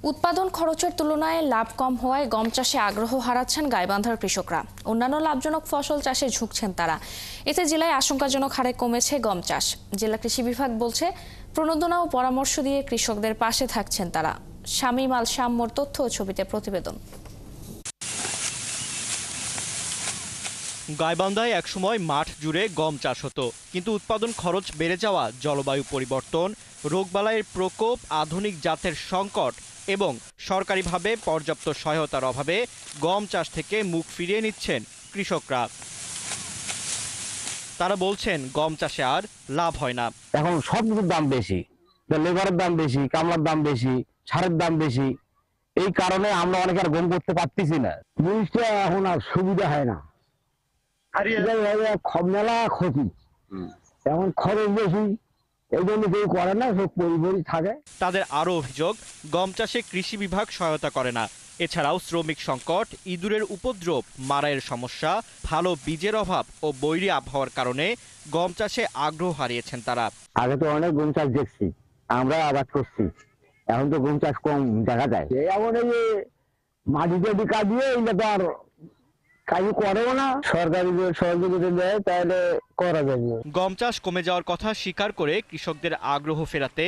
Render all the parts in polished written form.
উৎপাদন খরচের তুলনায় লাভ কম হওয়ায় গম চাষে আগ্রহ হারাচ্ছেন গাইবান্ধার কৃষকরা। অন্যান্য লাভজনক ফসল চাষে ঝুঁকছেন তারা। এতে জেলায় আশঙ্কাজনক হারে কমেছে গম চাষ। জেলা কৃষি বিভাগ বলছে, প্রণোদনা ও পরামর্শ দিয়ে কৃষকদের পাশে থাকছেন তারা। শামীম আল শাম্মর তথ্য ও ছবিতে প্রতিবেদন। গাইবান্ধায় একসময় মাঠ জুড়ে গম চাষ হতো, কিন্তু উৎপাদন খরচ বেড়ে যাওয়া, জলবায়ু পরিবর্তন, রোগবালাইয়ের প্রকোপ, আধুনিক জাতের সংকট এবং সরকারিভাবে পর্যাপ্ত সহায়তার অভাবে গম চাষ থেকে মুখ ফিরিয়ে নিচ্ছেন কৃষকরা। তারা বলছেন, গম চাষে আর লাভ হয় না। এখন সব কিছুর দাম বেশি, লেবারের দাম বেশি, কামলার দাম বেশি, সারের দাম বেশি। এই কারণে আমরা অনেক আর গম করতে পারতেছি না। জিনিসটা এখন আর সুবিধা হয় না, মেলা ক্ষতি। এখন খরচ বেশি, এই জন্য কেউ করে না, সব পরিবারই থাকে। তাদের আরো অভিযোগ, গম চাষে কৃষি বিভাগ সহায়তা করে না। এছাড়াও শ্রমিক সংকট, ইঁদুরের উপদ্রব, মারাইয়ের সমস্যা, ভালো বীজের অভাব ও বৈরী আবহাওয়ার কারণে গম চাষে আগ্রহ হারিয়েছেন তারা। আগে তো অনেক গম চাষ দেখছি, আমরা আবাদ করছি, এখন তো গম চাষ কম দেখা যায়। এমন এই যে মাটিতে কাজ দিয়ে এইটা তো আর কাজ করেও না, সরকারি যে সহযোগিতা দেয় তাহলে করা যাবে। গম চাষ কমে যাওয়ার কথা স্বীকার করে কৃষকদের আগ্রহ ফেরাতে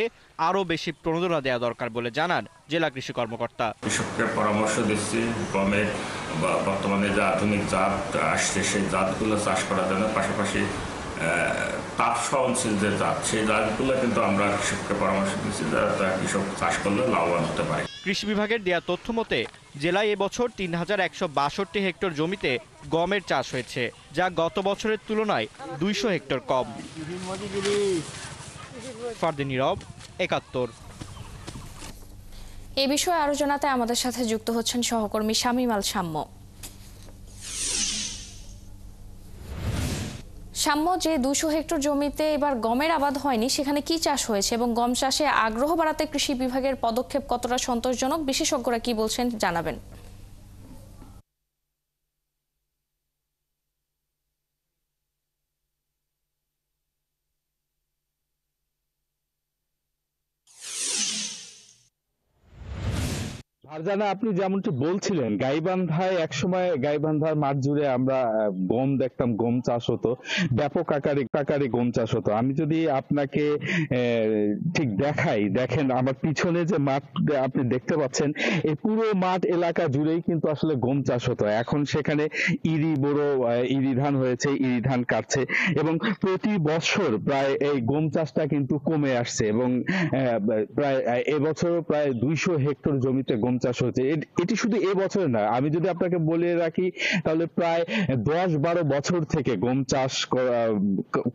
আরো বেশি প্রণোদনা দেওয়া দরকার বলে জানান জেলা কৃষি কর্মকর্তা। কৃষককে পরামর্শ দিচ্ছি, গমের বর্তমানে যে আধুনিক জাত আসছে সেই জাতগুলো চাষ করার জন্য, পাশাপাশি তাপ সহনশীল যে জাত, সেই জাতগুলো কিন্তু আমরা কৃষককে পরামর্শ দিচ্ছি, যারা কৃষক চাষ করলে লাভবান হতে পারে। কৃষি বিভাগের দেয়া তথ্য মতে জেলায় এবছর ৩,১৬২ হেক্টর জমিতে গমের চাষ হয়েছে, যা গত বছরের তুলনায় ২০০ হেক্টর কম। ফারদিন নীরব, ৭১। এ বিষয়ে আরো জানাতে আমাদের সাথে যুক্ত হচ্ছেন সহকর্মী শামীম আল শাম্ম। শাম্ম, যে ২০০ হেক্টর জমিতে এবার গমের আবাদ হয়নি, সেখানে কি চাষ হয়েছে এবং গম চাষে আগ্রহ বাড়াতে কৃষি বিভাগের পদক্ষেপ কতটা সন্তোষজনক, বিশেষজ্ঞরা কি বলছেন জানাবেন। ফারজানা, আপনি যেমনটি বলছিলেন, গাইবান্ধায় একসময় গাইবান্ধার মাঠ জুড়ে আমরা গম দেখতাম, গম চাষ হতো, ব্যাপক আকারে গম চাষ হতো। আমি যদি আপনাকে ঠিক দেখাই, দেখেন আমার পিছনে যে মাঠ আপনি দেখতে পাচ্ছেন, এই পুরো মাঠ এলাকা জুড়েই কিন্তু আসলে গম চাষ হতো। এখন সেখানে ইরি ধান হয়েছে, ইরি ধান কাটছে, এবং প্রতি বছর প্রায় এই গম চাষটা কিন্তু কমে আসছে, এবং প্রায় এবছরও প্রায় ২০০ হেক্টর জমিতে গম চাষ হচ্ছে। এটি শুধু এবছর না, আমি যদি আপনাকে বলে রাখি তাহলে প্রায় ১০-১২ বছর থেকে গম চাষ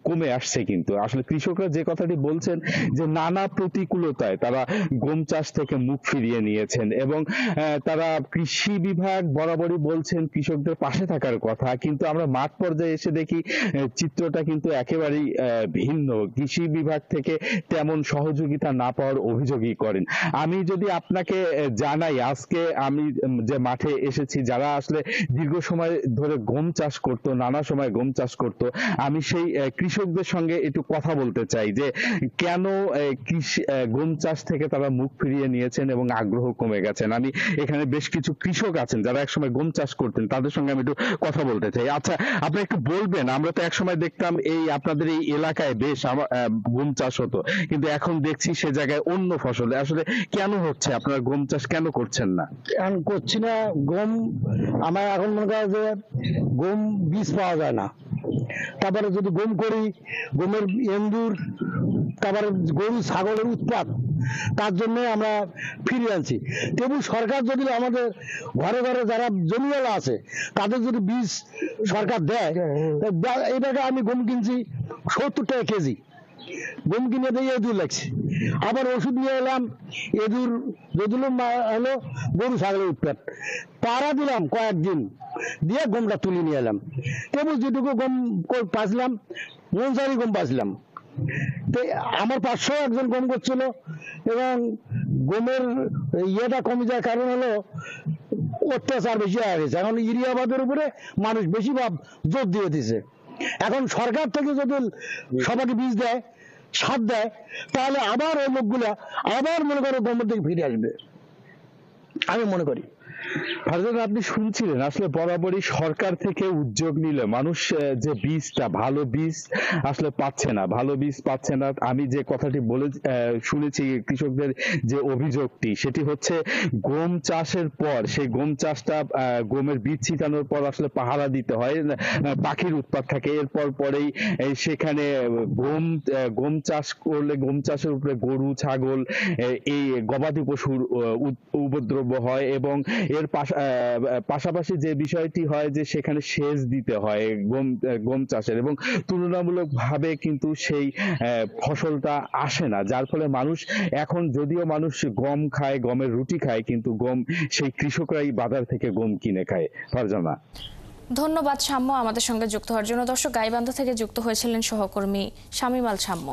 কমে আসছে। কিন্তু আসলে কৃষকরা যে কথাটি বলছেন যে নানা প্রতিকূলতায় তারা গম চাষ থেকে মুখ ফিরিয়ে নিয়েছেন, এবং তারা কৃষি বিভাগ বরাবরই বলছেন কৃষকদের পাশে থাকার কথা, কিন্তু আমরা মাঠ পর্যায়ে এসে দেখি চিত্রটা কিন্তু একেবারেই ভিন্ন। কৃষি বিভাগ থেকে তেমন সহযোগিতা না পাওয়ার অভিযোগই করেন। আমি যদি আপনাকে জানাই, আজকে আমি যে মাঠে এসেছি, যারা আসলে দীর্ঘ সময় ধরে গম চাষ করত, নানা সময় গম চাষ করত, আমি সেই কৃষকদের সঙ্গে একটু কথা বলতে চাই যে কেন গম চাষ থেকে তারা মুখ ফিরিয়ে নিয়েছেন এবং আগ্রহ কমে গেছেন। আমি এখানে বেশ কিছু কৃষক আছেন যারা একসময় গম চাষ করতেন, তাদের সঙ্গে আমি একটু কথা বলতে চাই। আচ্ছা, আপনি একটু বলবেন, আমরা তো একসময় দেখতাম এই আপনাদের এই এলাকায় বেশ গম চাষ হতো, কিন্তু এখন দেখছি সে জায়গায় অন্য ফসল। আসলে কেন হচ্ছে? আপনারা গম চাষ কেন করছেন না? এখন করছি না গম, আমার এখন মনে করা যে গম বীজ পাওয়া যায় না। তারপরে যদি গম করি, গমের এন্দুর, তারপরে গরু ছাগলের উৎপাত, তার জন্য আমরা ফিরিয়ে আনছি। তেমন সরকার যদি আমাদের ঘরে ঘরে যারা জমিওয়ালা আছে তাদের যদি বীজ সরকার দেয়, এইটাকে আমি গম কিনছি ৭০ টাকা কেজি, গম কিনে দিয়ে এঁদুর লাগছে, আবার ওষুধ নিয়ে এলাম, এঁদুর হলো গরু ছাগলের উৎপাত, পাড়া দিলাম কয়েকদিন দিয়ে গমটা তুলে নিয়ে এলাম। তেমন যেটুকু গম পাঁচলাম, মনসারি গম পাঁচলাম। তো আমার ৫০০ একজন গম করছিল, এবং গমের ইয়েটা কমে যাওয়ার কারণ হলো অত্যাচার বেশি হয়ে গেছে। এখন ইউরিয়াবাদের উপরে মানুষ বেশি জোর দিয়ে দিছে। এখন সরকার থেকে যদি সবাইকে বীজ দেয়, সার দেয়, তাহলে আবার ওই লোকগুলা আবার মনে করো গমের দিকে ফিরে আসবে। আমি মনে করি। ফারজানা, আপনি শুনছিলেন আসলে বরাবরই সরকার থেকে উদ্যোগ নিলে মানুষ যে বীজটা ভালো বীজ আসলে পাচ্ছে না, ভালো বীজ পাচ্ছে না। আমি যে কথাটি বলে শুনেছি কৃষকদের যে অভিযোগটি, সেটি হচ্ছে গম চাষের পর সেই গম চাষটা গমের বীজ ছিটানোর পর আসলে পাহারা দিতে হয়, পাখির উৎপাত থাকে। এরপর পরেই সেখানে গম চাষ করলে গম চাষের উপরে গরু ছাগল এই গবাদি পশুর উপদ্রব হয় এবং এর পাশাপাশি যে বিষয়টি হয় যে সেখানে সেচ দিতে হয় গম চাষের, এবং তুলনামূলকভাবে কিন্তু সেই ফসলটা আসে না, যার ফলে মানুষ এখন যদিও মানুষ গম খায়, গমের রুটি খায়, কিন্তু গম সেই কৃষকরাই বাজার থেকে গম কিনে খায়। ফারজানা, ধন্যবাদ সাম্য আমাদের সঙ্গে যুক্ত হওয়ার জন্য। দর্শক, গাইবান্ধা থেকে যুক্ত হয়েছিলেন সহকর্মী শামীম আল সাম্য।